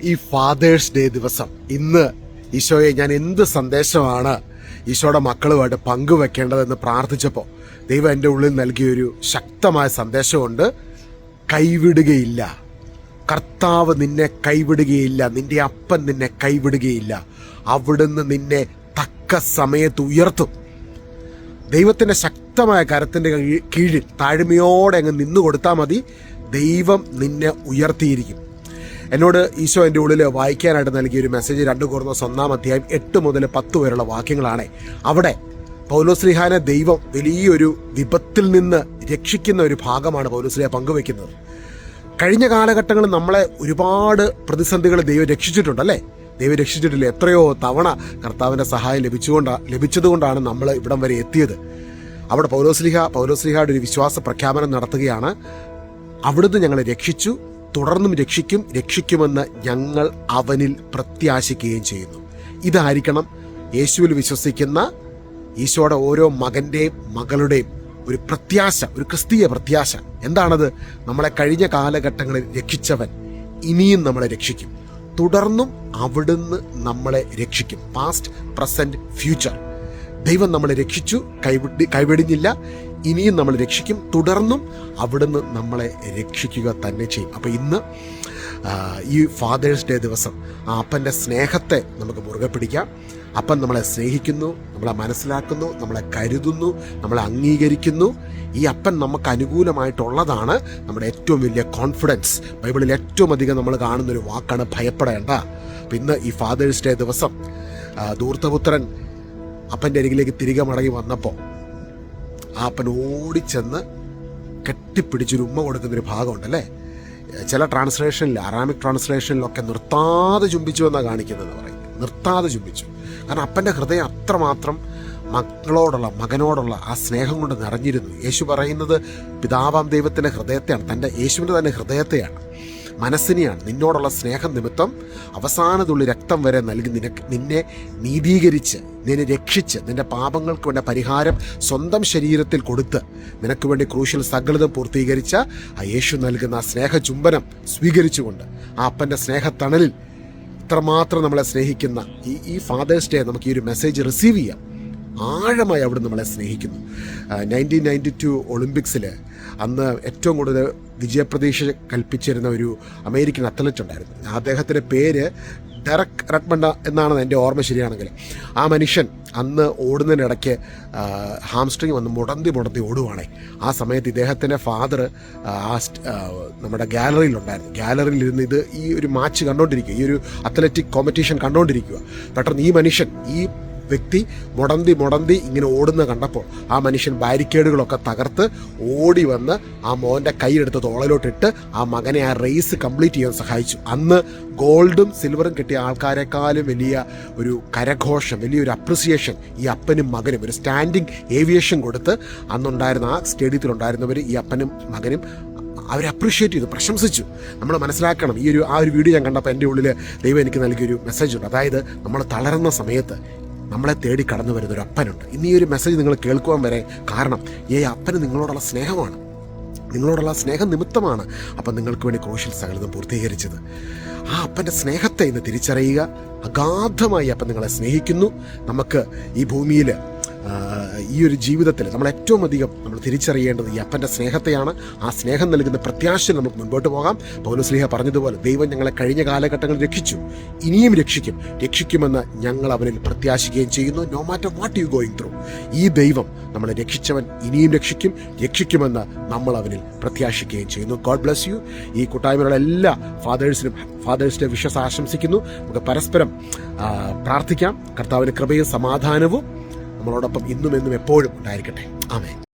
ഈ fathers day ദിവസം ഇന്ന് ഈശോയെ ഞാൻ എന്ത് സന്ദേശമാണ് ഈശോയുടെ മക്കളുമായിട്ട് പങ്കുവെക്കേണ്ടതെന്ന് പ്രാർത്ഥിച്ചപ്പോൾ ദൈവം എൻ്റെ ഉള്ളിൽ നൽകിയൊരു ശക്തമായ സന്ദേശമുണ്ട്. കൈവിടുകയില്ല, കർത്താവ് നിന്നെ കൈവിടുകയില്ല, നിന്റെ അപ്പൻ നിന്നെ കൈവിടുകയില്ല, അവിടുന്ന് നിന്നെ തക്ക സമയത്ത് ഉയർത്തും. ദൈവത്തിൻ്റെ ശക്തമായ കരത്തിൻ്റെ കീഴിൽ താഴ്മയോടെ അങ്ങ് നിന്നു കൊടുത്താൽ മതി, ദൈവം നിന്നെ ഉയർത്തിയിരിക്കും. എന്നോട് ഈശോ എൻ്റെ ഉള്ളിൽ വായിക്കാനായിട്ട് നൽകിയൊരു മെസ്സേജ് 2 കൊരിന്ത്യർ 1-ാം 8 മുതൽ 10 വരെയുള്ള വാക്യങ്ങളാണ്. അവിടെ പൗലോസ്ലീഹാനെ ദൈവം വലിയൊരു വിപത്തിൽ നിന്ന് രക്ഷിക്കുന്ന ഒരു ഭാഗമാണ് പൗലോസ്ലീഹ പങ്കുവെക്കുന്നത്. കഴിഞ്ഞ കാലഘട്ടങ്ങളിൽ നമ്മളെ ഒരുപാട് പ്രതിസന്ധികൾ ദൈവം രക്ഷിച്ചിട്ടുണ്ടല്ലേ? ദൈവം രക്ഷിച്ചിട്ടില്ല. എത്രയോ തവണ കർത്താവിൻ്റെ സഹായം ലഭിച്ചതുകൊണ്ടാണ് നമ്മൾ ഇവിടം വരെ എത്തിയത്. അവിടെ പൗലോസ്ലീഹയുടെ ഒരു വിശ്വാസ പ്രഖ്യാപനം നടത്തുകയാണ്. അവിടുന്ന് ഞങ്ങളെ രക്ഷിച്ചു, തുടർന്നും രക്ഷിക്കുമെന്ന് ഞങ്ങൾ അവനിൽ പ്രത്യാശിക്കുകയും ചെയ്യുന്നു. ഇതായിരിക്കണം യേശുവിൽ വിശ്വസിക്കുന്ന ഈശോയുടെ ഓരോ മകൻ്റെയും മകളുടെയും ഒരു പ്രത്യാശ, ഒരു ക്രിസ്തീയ പ്രത്യാശ. എന്താണത്? നമ്മളെ കഴിഞ്ഞ കാലഘട്ടങ്ങളിൽ രക്ഷിച്ചവൻ ഇനിയും നമ്മളെ രക്ഷിക്കും, തുടർന്നും അവിടുന്ന് നമ്മളെ രക്ഷിക്കും. Past, present, future. ദൈവം നമ്മളെ രക്ഷിച്ചു, കൈവിടിഞ്ഞില്ല, ഇനിയും നമ്മൾ രക്ഷിക്കും, തുടർന്നും അവിടുന്ന് നമ്മളെ രക്ഷിക്കുക തന്നെ ചെയ്യും. അപ്പോൾ ഇന്ന് ഈ ഫാദേഴ്സ് ഡേ ദിവസം ആ അപ്പൻ്റെ സ്നേഹത്തെ നമുക്ക് മുറുകെ പിടിക്കാം. അപ്പൻ നമ്മളെ സ്നേഹിക്കുന്നു, നമ്മളെ മനസ്സിലാക്കുന്നു, നമ്മളെ കരുതുന്നു, നമ്മളെ അംഗീകരിക്കുന്നു. ഈ അപ്പൻ നമുക്ക് അനുകൂലമായിട്ടുള്ളതാണ് നമ്മുടെ ഏറ്റവും വലിയ കോൺഫിഡൻസ്. ബൈബിളിൽ ഏറ്റവും അധികം നമ്മൾ കാണുന്നൊരു വാക്കാണ് ഭയപ്പെടേണ്ട. അപ്പം ഇന്ന് ഈ ഫാദേഴ്സ് ഡേ ദിവസം ധൂർത്തപുത്രൻ അപ്പൻ്റെ അരികിലേക്ക് തിരികെ മടങ്ങി വന്നപ്പോൾ ആ അപ്പൻ ഓടിച്ചെന്ന് കെട്ടിപ്പിടിച്ചൊരു ഉമ്മ കൊടുക്കുന്നൊരു ഭാഗമുണ്ടല്ലേ? ചില ട്രാൻസ്ലേഷനിൽ, അറാമിക് ട്രാൻസ്ലേഷനിലൊക്കെ നിർത്താതെ ചുംബിച്ചു എന്നാണ് കാണിക്കുന്നത്. പറയും നിർത്താതെ ചുംബിച്ചു. കാരണം അപ്പൻ്റെ ഹൃദയം അത്രമാത്രം മകനോടുള്ള ആ സ്നേഹം കൊണ്ട് നിറഞ്ഞിരുന്നു. യേശു പറയുന്നത് പിതാവാം ദൈവത്തിൻ്റെ ഹൃദയത്തെയാണ്, യേശുവിൻ്റെ തന്നെ ഹൃദയത്തെയാണ്, മനസ്സിനെയാണ്. നിന്നോടുള്ള സ്നേഹം നിമിത്തം അവസാനതുള്ളി രക്തം വരെ നൽകി നിന്നെ നീതീകരിച്ച്, നിന്നെ രക്ഷിച്ച്, നിന്റെ പാപങ്ങൾക്ക് വേണ്ട പരിഹാരം സ്വന്തം ശരീരത്തിൽ കൊടുത്ത് നിനക്ക് വേണ്ടി ക്രൂശിൽ സകലതും പൂർത്തീകരിച്ച ആ യേശു നൽകുന്ന ആ സ്നേഹ ചുംബനം സ്വീകരിച്ചുകൊണ്ട് ആ അപ്പൻ്റെ സ്നേഹത്തണലിൽ ഇത്രമാത്രം നമ്മളെ സ്നേഹിക്കുന്ന ഈ ഫാദേഴ്സ് ഡേ നമുക്ക് ഈ ഒരു മെസ്സേജ് റിസീവ് ചെയ്യാം. ആഴമായി അവിടെ നമ്മളെ സ്നേഹിക്കുന്നു. 1992 ഒളിമ്പിക്സിൽ അന്ന് ഏറ്റവും കൂടുതൽ വിജയപ്രതീക്ഷ കൽപ്പിച്ചിരുന്ന ഒരു അമേരിക്കൻ അത്ലറ്റ് ഉണ്ടായിരുന്നു. അദ്ദേഹത്തിൻ്റെ പേര് ഡെറക് റഡ്മണ്ട എന്നാണ് എൻ്റെ ഓർമ്മ ശരിയാണെങ്കിൽ. ആ മനുഷ്യൻ അന്ന് ഓടുന്നതിനിടയ്ക്ക് ഹാംസ്ട്രിങ് വന്ന് മുടന്തി ഓടുവാണേ. ആ സമയത്ത് ഇദ്ദേഹത്തിൻ്റെ ഫാദർ നമ്മുടെ ഗാലറിയിലുണ്ടായിരുന്നു. ഗാലറിയിലിരുന്ന് ഈ ഒരു മാച്ച് കണ്ടുകൊണ്ടിരിക്കുക, ഈ ഒരു അത്ലറ്റിക് കോമ്പറ്റീഷൻ കണ്ടുകൊണ്ടിരിക്കുക. പെട്ടെന്ന് ഈ മനുഷ്യൻ, ഈ വ്യക്തി മുടന്തി ഇങ്ങനെ ഓടുന്ന കണ്ടപ്പോൾ ആ മനുഷ്യൻ ബാരിക്കേഡുകളൊക്കെ തകർത്ത് ഓടി വന്ന് ആ മോൻ്റെ കൈയെടുത്ത് തോളയിലോട്ടിട്ട് ആ മകനെ ആ റേസ് കംപ്ലീറ്റ് ചെയ്യാൻ സഹായിച്ചു. അന്ന് ഗോൾഡും സിൽവറും കിട്ടിയ ആൾക്കാരെക്കാളും വലിയ ഒരു കരഘോഷം, വലിയൊരു അപ്രിസിയേഷൻ ഈ അപ്പനും മകനും, ഒരു സ്റ്റാൻഡിങ് ഏവിയേഷൻ കൊടുത്ത് അന്നുണ്ടായിരുന്ന ആ സ്റ്റേഡിയത്തിലുണ്ടായിരുന്നവർ ഈ അപ്പനും മകനും അവരെ അപ്രീഷിയേറ്റ് ചെയ്തു, പ്രശംസിച്ചു. നമ്മൾ മനസ്സിലാക്കണം, ആ ഒരു വീഡിയോ ഞാൻ കണ്ടപ്പോൾ എൻ്റെ ഉള്ളിൽ ദൈവം എനിക്ക് നൽകിയൊരു മെസ്സേജുണ്ട്. അതായത് നമ്മൾ തളർന്ന സമയത്ത് നമ്മളെ തേടി കടന്നു വരുന്നൊരു അപ്പനുണ്ട്. ഇന്ന് ഈ ഒരു മെസ്സേജ് നിങ്ങൾ കേൾക്കുവാൻ വരെ കാരണം ഈ അപ്പന് നിങ്ങളോടുള്ള സ്നേഹമാണ്, നിങ്ങളോടുള്ള സ്നേഹം നിമിത്തമാണ് അപ്പം നിങ്ങൾക്ക് വേണ്ടി ക്രൂശിൽ സകലതും പൂർത്തീകരിച്ചത്. ആ അപ്പൻ്റെ സ്നേഹത്തെ ഇന്ന് തിരിച്ചറിയുക. അഗാധമായി അപ്പൻ നിങ്ങളെ സ്നേഹിക്കുന്നു. നമുക്ക് ഈ ഭൂമിയിൽ ഈ ഒരു ജീവിതത്തിൽ നമ്മൾ ഏറ്റവും അധികം നമ്മൾ തിരിച്ചറിയേണ്ടത് ഈ അപ്പൻ്റെ സ്നേഹത്തെയാണ്. ആ സ്നേഹം നൽകുന്ന പ്രത്യാശയിൽ നമുക്ക് മുൻപോട്ട് പോകാം. പൗലോസ്ലീഹ പറഞ്ഞതുപോലെ ദൈവം ഞങ്ങളെ കഴിഞ്ഞ കാലഘട്ടങ്ങളിൽ രക്ഷിച്ചു, ഇനിയും രക്ഷിക്കുമെന്ന് ഞങ്ങൾ അവനിൽ പ്രത്യാശിക്കുകയും ചെയ്യുന്നു. No matter what you going through, ഈ ദൈവം നമ്മളെ രക്ഷിച്ചവൻ ഇനിയും രക്ഷിക്കുമെന്ന് നമ്മൾ അവനിൽ പ്രത്യാശിക്കുകയും ചെയ്യുന്നു. God bless you. ഈ കൂട്ടായ്മയിലുള്ള എല്ലാ ഫാദേഴ്സിനും ഫാദേഴ്സ് ഡേ വിഷസ് ആശംസിക്കുന്നു. നമുക്ക് പരസ്പരം പ്രാർത്ഥിക്കാം. കർത്താവിൻ്റെ കൃപയും സമാധാനവും നമ്മളോടൊപ്പം ഇന്നും എന്നും എപ്പോഴും ഉണ്ടായിരിക്കട്ടെ. ആമേൻ.